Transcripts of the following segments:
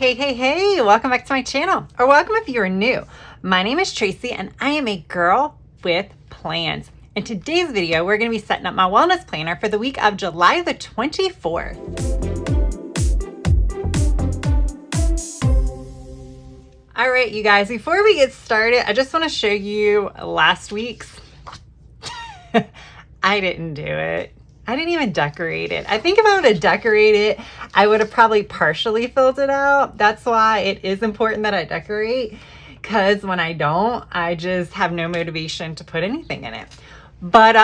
Hey, welcome back to my channel, or welcome if you're new. My name is Tracy and I am a girl with plans. In today's video, we're going to be setting up my wellness planner for the week of July the 24th. All right, you guys, before we get started, I just want to show you last week's. I didn't do it. I didn't even decorate it. I think if I would have decorated it, I would have probably partially filled it out. That's why it is important that I decorate, because when I don't, I just have no motivation to put anything in it. But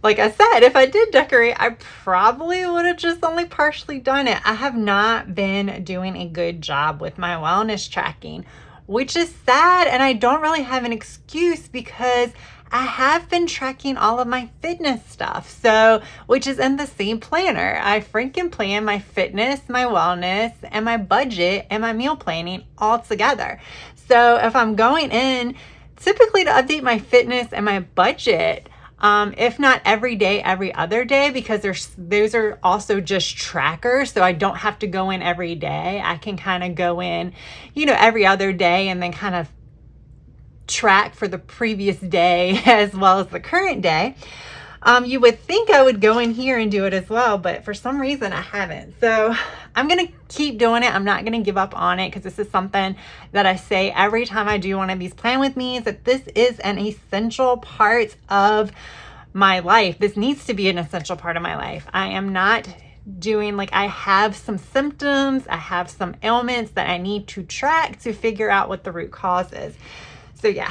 like I said, if I did decorate, I probably would have just only partially done it. I have not been doing a good job with my wellness tracking, which is sad, and I don't really have an excuse because I have been tracking all of my fitness stuff, so which is in the same planner. I freaking plan my fitness, my wellness, and my budget and my meal planning all together. So if I'm going in typically to update my fitness and my budget, if not every day, every other day, because those are also just trackers, so I don't have to go in every day. I can kind of go in, every other day and then kind of track for the previous day as well as the current day. You would think I would go in here and do it as well, but for some reason I haven't. So I'm going to keep doing it. I'm not going to give up on it, because this is something that I say every time I do one of these plan with me, is that this is an essential part of my life. This needs to be an essential part of my life. I am not doing, I have some symptoms, I have some ailments that I need to track to figure out what the root cause is. So yeah.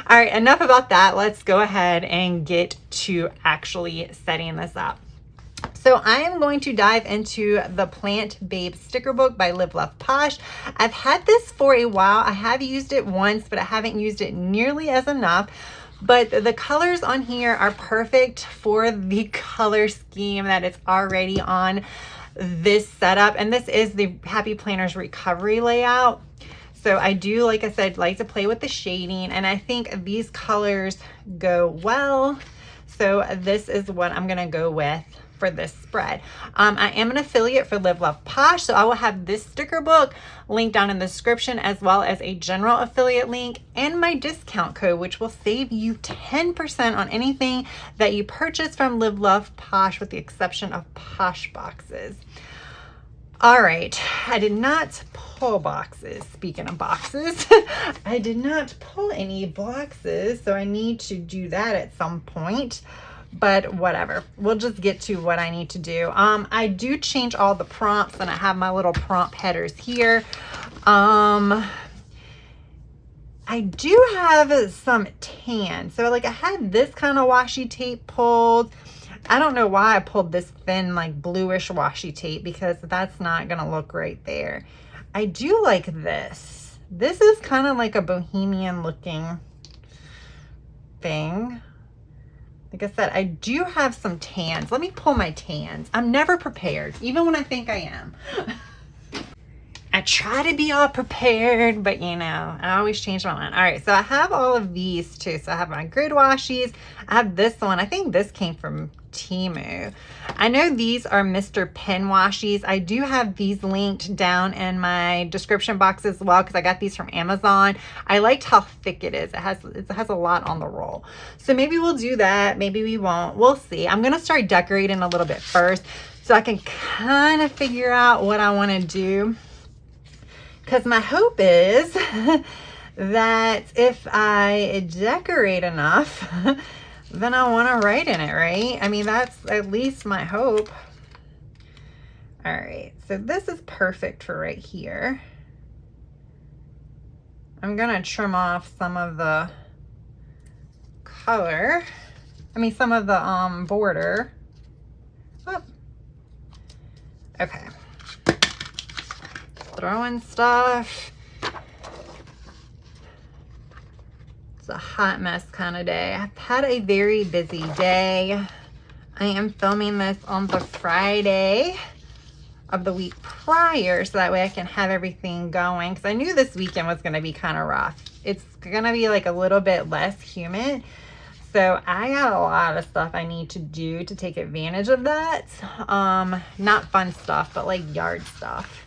All right, enough about that. Let's go ahead and get to actually setting this up. So I am going to dive into the Plant Babe sticker book by Live Love Posh. I've had this for a while. I have used it once, but I haven't used it nearly as enough. But the colors on here are perfect for the color scheme that is already on this setup. And this is the Happy Planners Recovery layout. So I do, like I said, like to play with the shading, and I think these colors go well. So this is what I'm gonna go with for this spread. I am an affiliate for Live Love Posh, so I will have this sticker book linked down in the description, as well as a general affiliate link and my discount code, which will save you 10% on anything that you purchase from Live Love Posh, with the exception of Posh boxes. All right, I did not pull boxes. Speaking of boxes, I did not pull any boxes, so I need to do that at some point, but whatever. We'll just get to what I need to do. I do change all the prompts, and I have my little prompt headers here. I do have some tan. So I had this kind of washi tape pulled. I don't know why I pulled this thin, bluish washi tape, because that's not going to look right there. I do like this. This is kind of like a bohemian looking thing. Like I said, I do have some tans. Let me pull my tans. I'm never prepared, even when I think I am. I try to be all prepared, but I always change my mind. All right, so I have all of these too. So I have my grid washies. I have this one. I think this came from Temu. I know these are Mr. Pen washies. I do have these linked down in my description box as well, because I got these from Amazon. I liked how thick it is. It has a lot on the roll. So maybe we'll do that. Maybe we won't. We'll see. I'm going to start decorating a little bit first, so I can kind of figure out what I want to do. Because my hope is that if I decorate enough, then I want to write in it, right? I mean, that's at least my hope. All right, so this is perfect for right here. I'm going to trim off some of the color. Some of the border. Oh. Okay. Throwing stuff. It's a hot mess kind of day. I've had a very busy day. I am filming this on the Friday of the week prior, so that way I can have everything going, because I knew this weekend was going to be kind of rough. It's going to be a little bit less humid, so I got a lot of stuff I need to do to take advantage of that. Not fun stuff, but yard stuff.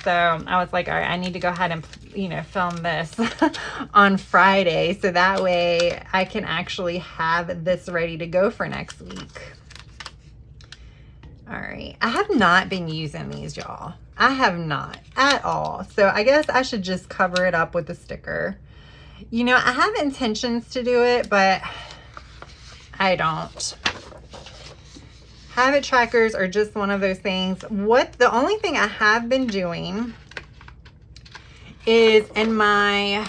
So I was like, all right, I need to go ahead and, you know, film this on Friday. So that way I can actually have this ready to go for next week. All right. I have not been using these, y'all. I have not at all. So I guess I should just cover it up with a sticker. You know, I have intentions to do it, but I don't. Habit trackers are just one of those things. The only thing I have been doing is in my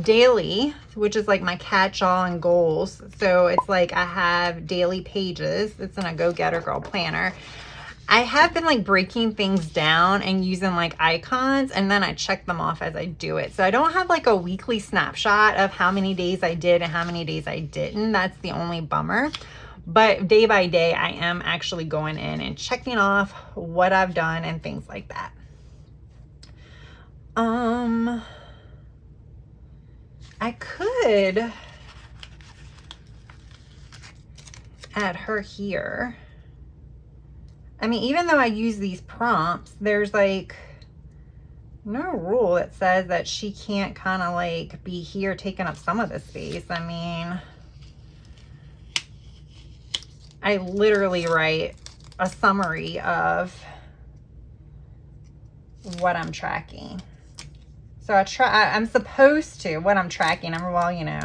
daily, which is like my catch-all and goals. So it's like I have daily pages. It's in a Go Getter Girl planner. I have been like breaking things down and using like icons, and then I check them off as I do it. So I don't have like a weekly snapshot of how many days I did and how many days I didn't. That's the only bummer. But day by day, I am actually going in and checking off what I've done and things like that. I could add her here. I mean, even though I use these prompts, there's like no rule that says that she can't kind of like be here taking up some of the space. I mean, I literally write a summary of what I'm tracking. So I'm supposed to, what I'm tracking. Well, you know,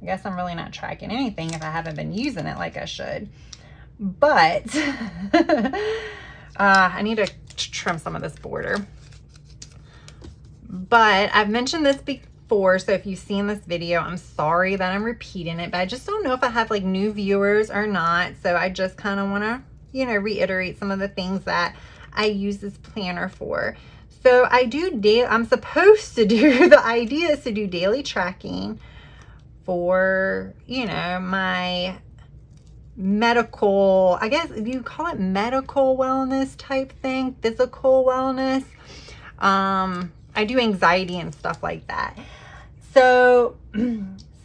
I guess I'm really not tracking anything if I haven't been using it like I should. But I need to trim some of this border. But I've mentioned this before, so if you've seen this video, I'm sorry that I'm repeating it, but I just don't know if I have like new viewers or not. So I just kind of want to, you know, reiterate some of the things that I use this planner for. So I'm supposed to do, the idea is to do daily tracking for, you know, my medical, I guess you call it medical wellness type thing, physical wellness. I do anxiety and stuff like that. So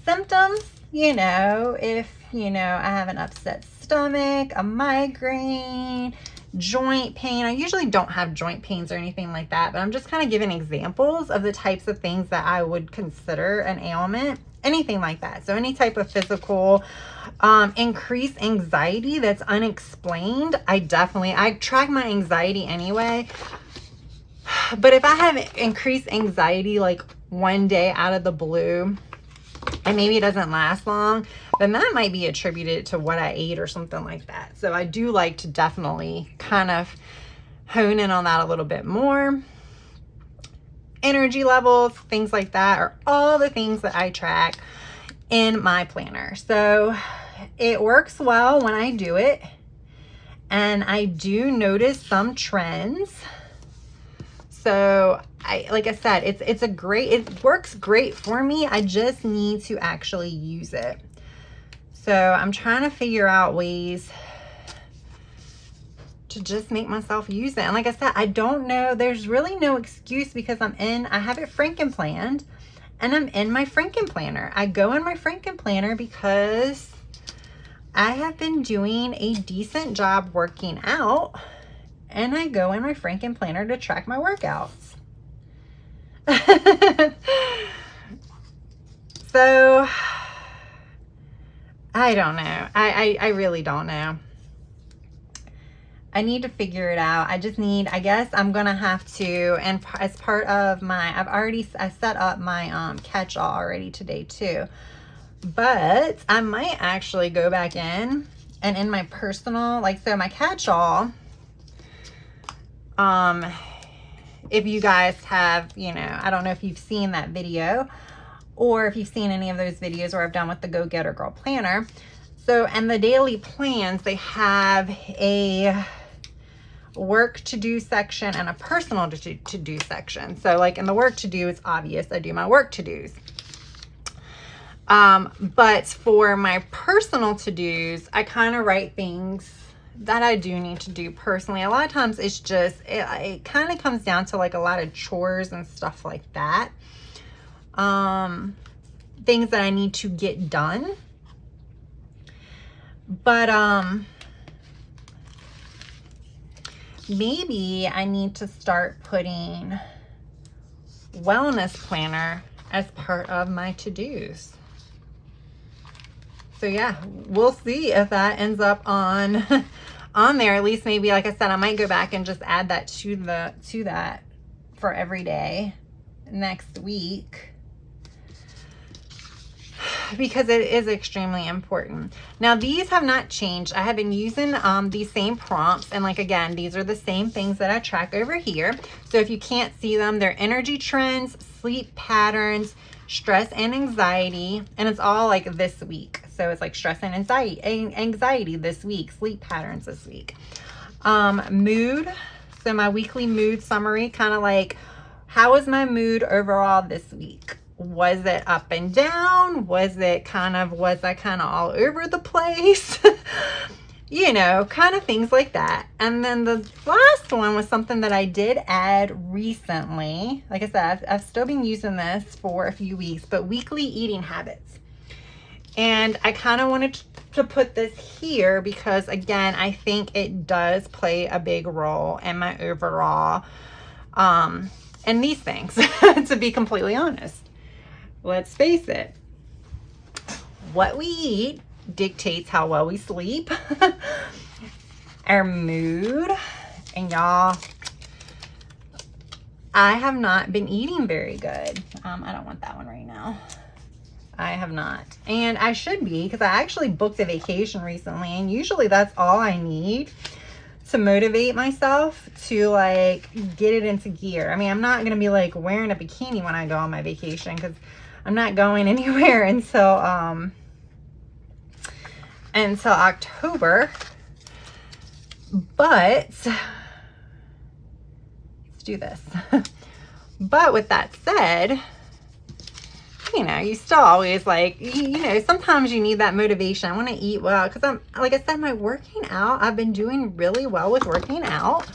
symptoms, you know, if, you know, I have an upset stomach, a migraine, joint pain. I usually don't have joint pains or anything like that, but I'm just kind of giving examples of the types of things that I would consider an ailment, anything like that. So any type of physical, increased anxiety that's unexplained. I track my anxiety anyway. But if I have increased anxiety like one day out of the blue, and maybe it doesn't last long, then that might be attributed to what I ate or something like that. So I do like to definitely kind of hone in on that a little bit more. Energy levels, things like that are all the things that I track in my planner. So it works well when I do it. And I do notice some trends. So like I said, it works great for me. I just need to actually use it. So I'm trying to figure out ways to just make myself use it. And like I said, I don't know, there's really no excuse because I have it Frankenplanned and I'm in my Frankenplanner. I go in my Frankenplanner because I have been doing a decent job working out, and I go in my Frankenplanner to track my workouts. So I don't know. I really don't know. I need to figure it out. I guess I'm gonna have to, and as part of I set up my catch-all already today too. But I might actually go back in and in my personal, so my catch-all, if you guys have, you know, I don't know if you've seen that video or if you've seen any of those videos where I've done with the Go Getter Girl planner. So, and the daily plans, they have a work to do section and a personal to do section. So like in the work to do, it's obvious I do my work to dos. But for my personal to dos, I kind of write things that I do need to do personally. A lot of times it's just, it kind of comes down to like a lot of chores and stuff like that. Things that I need to get done. But, maybe I need to start putting wellness planner as part of my to-dos. So yeah, we'll see if that ends up on on there. At least maybe, like I said, I might go back and just add that to that for every day next week, because it is extremely important. Now, these have not changed. I have been using these same prompts, and like, again, these are the same things that I track over here. So if you can't see them, they're energy trends, sleep patterns, stress and anxiety, and it's all like this week. So it's like stress and anxiety this week, sleep patterns this week. Mood, so my weekly mood summary, kind of like, how is my mood overall this week? Was it up and down? Was I kind of all over the place? You know, kind of things like that. And then the last one was something that I did add recently. Like I said, I've still been using this for a few weeks, but weekly eating habits. And I kind of wanted to put this here because, again, I think it does play a big role in my overall, in these things, to be completely honest. Let's face it, what we eat dictates how well we sleep, our mood, and y'all, I have not been eating very good. I don't want that one right now. I have not, and I should be, because I actually booked a vacation recently, and usually that's all I need to motivate myself to like get it into gear. I mean, I'm not gonna be like wearing a bikini when I go on my vacation, because I'm not going anywhere until October. But let's do this. But with that said, you know, you still always like, you know, sometimes you need that motivation. I want to eat well, because I'm, like I said, my working out, I've been doing really well with working out.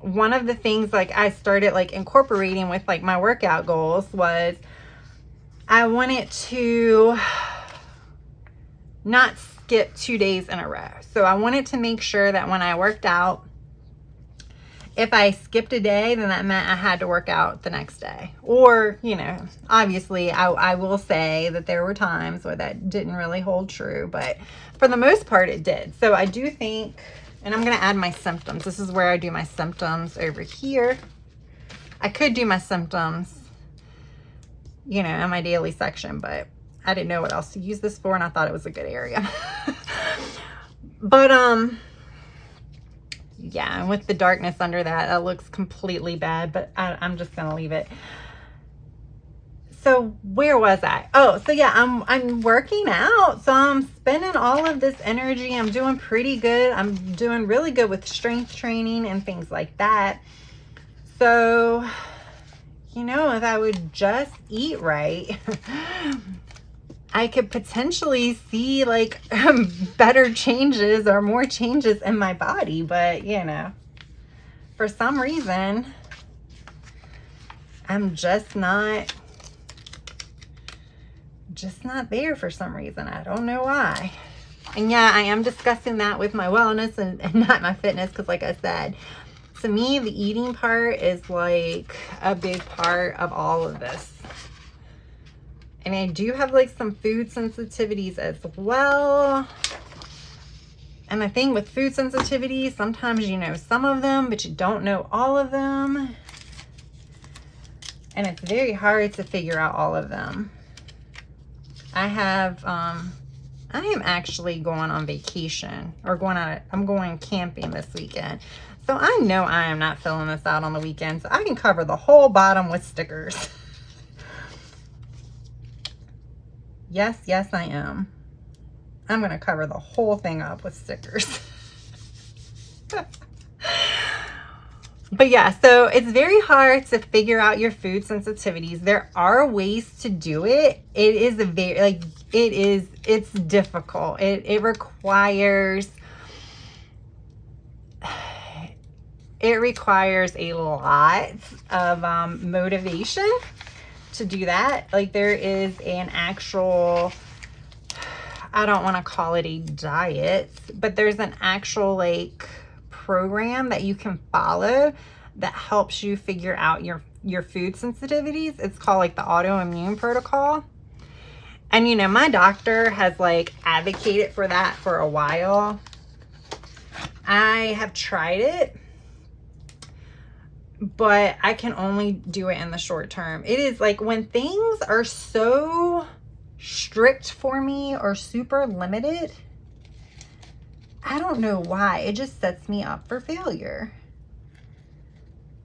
One of the things like I started like incorporating with like my workout goals was I wanted to not skip 2 days in a row. So I wanted to make sure that when I worked out, if I skipped a day, then that meant I had to work out the next day. Or, you know, obviously I will say that there were times where that didn't really hold true, but for the most part it did. So I do think, and I'm going to add my symptoms. This is where I do my symptoms over here. I could do my symptoms, you know, in my daily section, but I didn't know what else to use this for, and I thought it was a good area. But, yeah, and with the darkness under that, that looks completely bad, but I'm just going to leave it. So where was I? Oh, so yeah, I'm working out. So I'm spending all of this energy. I'm doing pretty good. I'm doing really good with strength training and things like that. So, you know, if I would just eat right, I could potentially see like better changes or more changes in my body. But, you know, for some reason, I'm just not there for some reason. I don't know why. And yeah, I am discussing that with my wellness and not my fitness, because like I said, to me, the eating part is like a big part of all of this. And I do have like some food sensitivities as well. And the thing with food sensitivities, sometimes you know some of them, but you don't know all of them. And it's very hard to figure out all of them. I am actually going on vacation, or I'm going camping this weekend. So I know I am not filling this out on the weekend. So I can cover the whole bottom with stickers. Yes, I am. I'm going to cover the whole thing up with stickers. But yeah, so it's very hard to figure out your food sensitivities. There are ways to do it. It is it's difficult. It requires a lot of motivation to do that. Like, there is an actual, I don't want to call it a diet, but there's an actual like program that you can follow that helps you figure out your food sensitivities. It's called like the autoimmune protocol. And you know, my doctor has like advocated for that for a while. I have tried it, but I can only do it in the short term. It is like when things are so strict for me or super limited, I don't know why. It just sets me up for failure.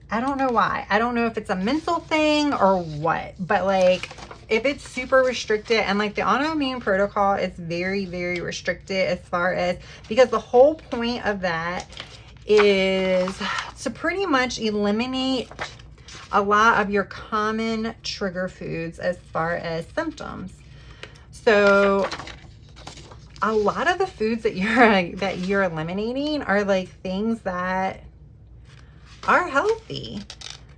I don't know why. I don't know if it's a mental thing or what, but like if it's super restricted, and like the autoimmune protocol is very, very restricted as far as, because the whole point of that is to pretty much eliminate a lot of your common trigger foods as far as symptoms. So a lot of the foods that you're eliminating are like things that are healthy.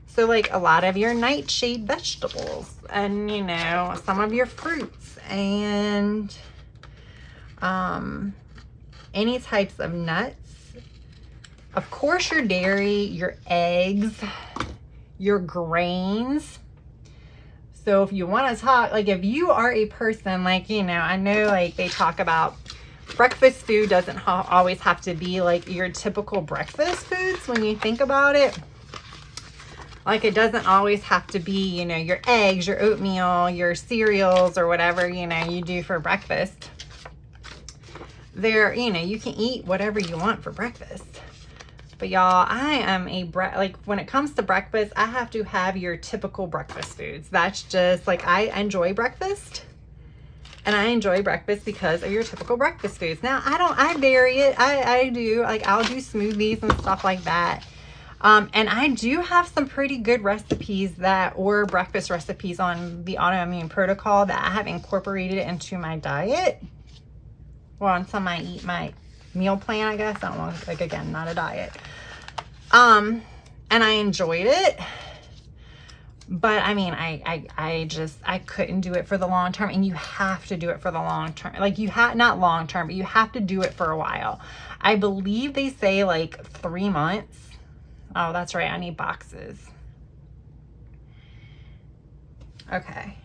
So like a lot of your nightshade vegetables, and you know, some of your fruits, and any types of nuts. Of course, your dairy, your eggs, your grains. So if you want to talk, like if you are a person, like, you know, I know like they talk about breakfast food doesn't always have to be like your typical breakfast foods when you think about it. Like it doesn't always have to be, you know, your eggs, your oatmeal, your cereals, or whatever, you know, you do for breakfast. There, you know, you can eat whatever you want for breakfast. But y'all, I am like when it comes to breakfast, I have to have your typical breakfast foods. That's just like, I enjoy breakfast. And I enjoy breakfast because of your typical breakfast foods. Now, I vary it. I do, like, I'll do smoothies and stuff like that. And I do have some pretty good recipes or breakfast recipes on the autoimmune protocol that I have incorporated into my diet. Well, until I eat my meal plan, I guess. I don't know, like, again, not a diet. And I enjoyed it. But I mean, I couldn't do it for the long term, and you have to do it for the long term. Like not long term, but you have to do it for a while. I believe they say like 3 months. Oh, that's right. I need boxes. Okay.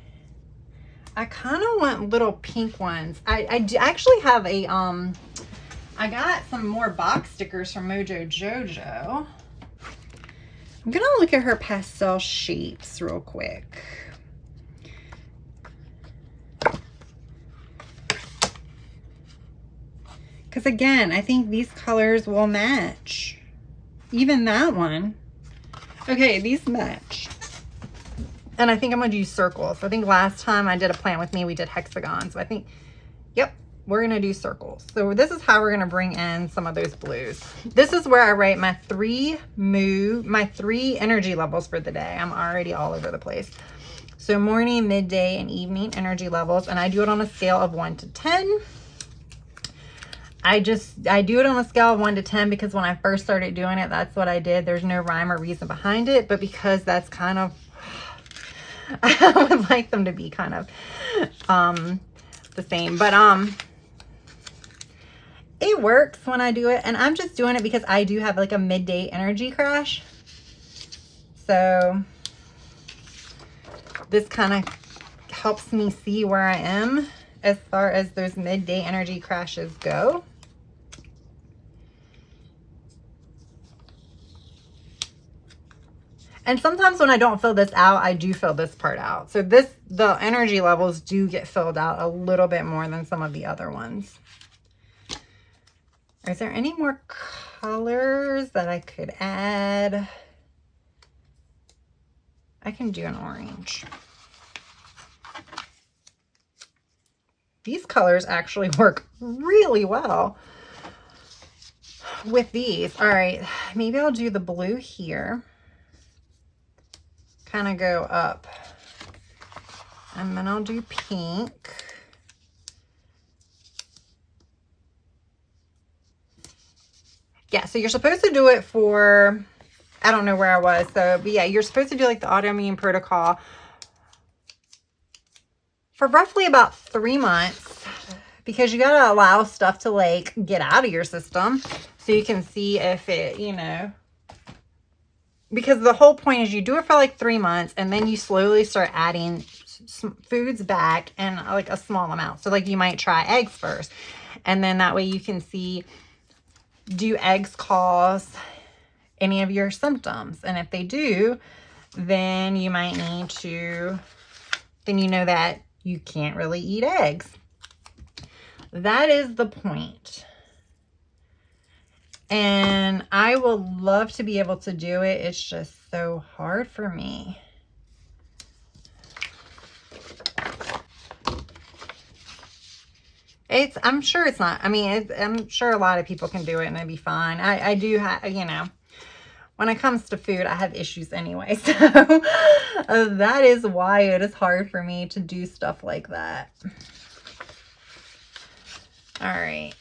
I kind of want little pink ones. I do actually have a, I got some more box stickers from Mojo Jojo. I'm going to look at her pastel shapes real quick. Because again, I think these colors will match. Even that one. Okay, these match. And I think I'm going to do circles. I think last time I did a plant with me, we did hexagons. So I think, yep, we're going to do circles. So this is how we're going to bring in some of those blues. This is where I write my three energy levels for the day. I'm already all over the place. So morning, midday, and evening energy levels. And I do it on a scale of 1 to 10. I do it on a scale of 1 to 10 because when I first started doing it, that's what I did. There's no rhyme or reason behind it, but because that's kind of, I would like them to be kind of the same. But it works when I do it, and I'm just doing it because I do have like a midday energy crash. So this kind of helps me see where I am as far as those midday energy crashes go. And sometimes when I don't fill this out, I do fill this part out. So the energy levels do get filled out a little bit more than some of the other ones. Is there any more colors that I could add? I can do an orange. These colors actually work really well with these. All right, maybe I'll do the blue here. Kind of go up. And then I'll do pink. Yeah, so you're supposed to do it for, I don't know where I was. So, but yeah, you're supposed to do like the autoimmune protocol for roughly about 3 months, because you got to allow stuff to like get out of your system. So you can see if it, you know, because the whole point is you do it for like 3 months and then you slowly start adding foods back in like a small amount. So like you might try eggs first, and then that way you can see, do eggs cause any of your symptoms? And if they do, then you might need to, then you know that you can't really eat eggs. That is the point. And I would love to be able to do it. It's just so hard for me. I'm sure it's not. I mean, I'm sure a lot of people can do it and it'd be fine. I do have, you know, when it comes to food, I have issues anyway. So that is why it is hard for me to do stuff like that. All right.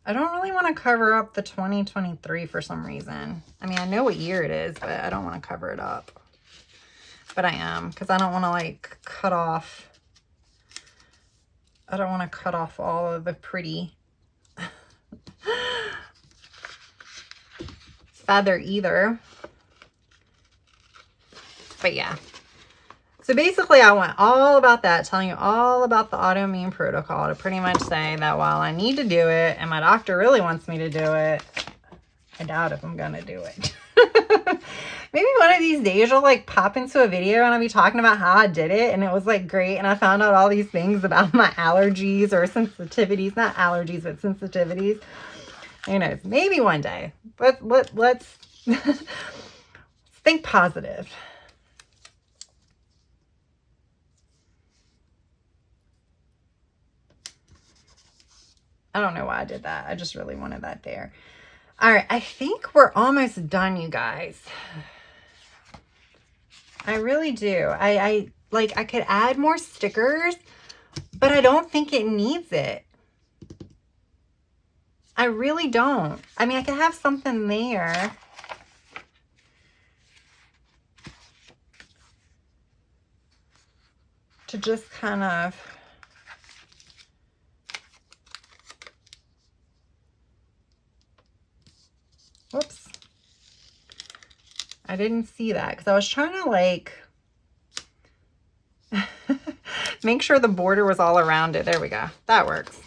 I don't really want to cover up the 2023 for some reason. I mean, I know what year it is, but I don't want to cover it up. But I am, because I don't want to like cut off. I don't want to cut off all of the pretty feather either. But yeah. So basically I went all about that, telling you all about the autoimmune protocol to pretty much say that while I need to do it and my doctor really wants me to do it, I doubt if I'm going to do it. Maybe one of these days you'll like pop into a video and I'll be talking about how I did it and it was like great and I found out all these things about my allergies or sensitivities, not allergies, but sensitivities. Who knows? Maybe one day. Let's think positive. I don't know why I did that. I just really wanted that there. All right. I think we're almost done, you guys. I really do. I could add more stickers, but I don't think it needs it. I really don't. I mean, I could have something there. To just kind of... Whoops. I didn't see that because I was trying to like make sure the border was all around it. There we go. That works.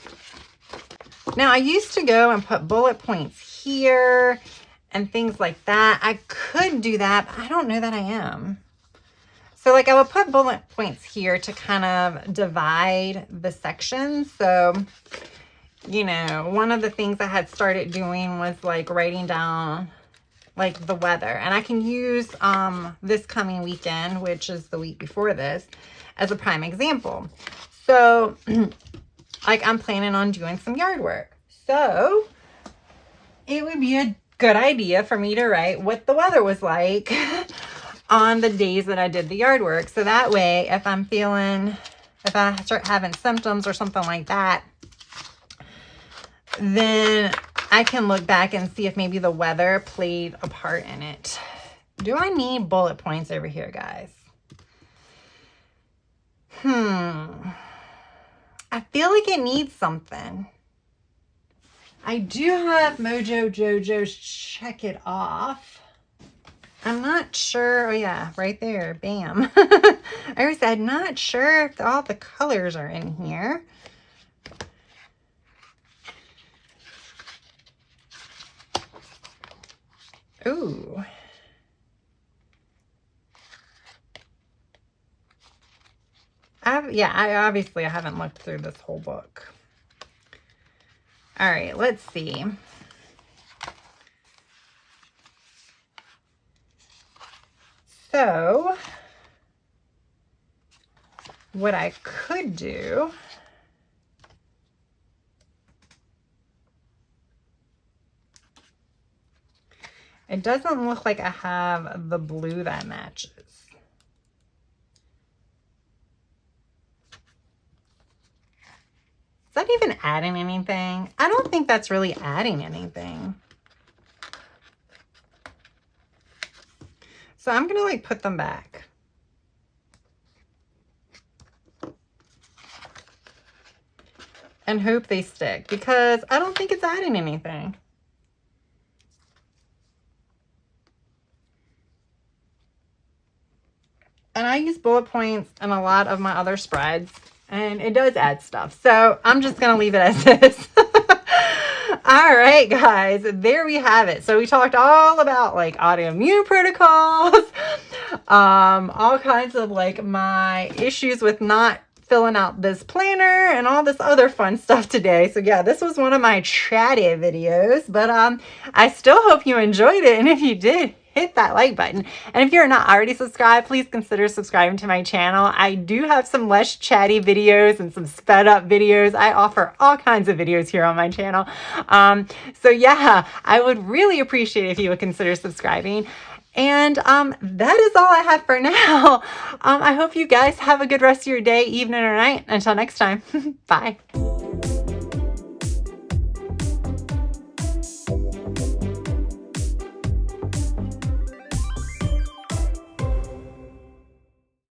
Now I used to go and put bullet points here and things like that. I could do that, but I don't know that I am. So like I would put bullet points here to kind of divide the sections. So, you know, one of the things I had started doing was like writing down like the weather, and I can use this coming weekend, which is the week before this, as a prime example. So like I'm planning on doing some yard work, so it would be a good idea for me to write what the weather was like on the days that I did the yard work. So that way, if I start having symptoms or something like that, then I can look back and see if maybe the weather played a part in it. Do I need bullet points over here, guys? I feel like it needs something. I do have Mojo Jojo's Check It Off. I'm not sure. Oh yeah, right there. Bam. I always said, not sure if all the colors are in here. Ooh. I obviously haven't looked through this whole book. All right, let's see. So, what I could do it doesn't look like I have the blue that matches. Is that even adding anything? I don't think that's really adding anything. So I'm going to like put them back. and hope they stick, because I don't think it's adding anything. And I use bullet points in a lot of my other spreads, and it does add stuff. So I'm just going to leave it as is. All right, guys, there we have it. So we talked all about like autoimmune protocols, all kinds of like my issues with not filling out this planner and all this other fun stuff today. So yeah, this was one of my chatty videos, but I still hope you enjoyed it. And if you did, hit that like button. And if you're not already subscribed, please consider subscribing to my channel. I do have some less chatty videos and some sped up videos. I offer all kinds of videos here on my channel. So yeah, I would really appreciate it if you would consider subscribing. And that is all I have for now. I hope you guys have a good rest of your day, evening, or night. Until next time, bye.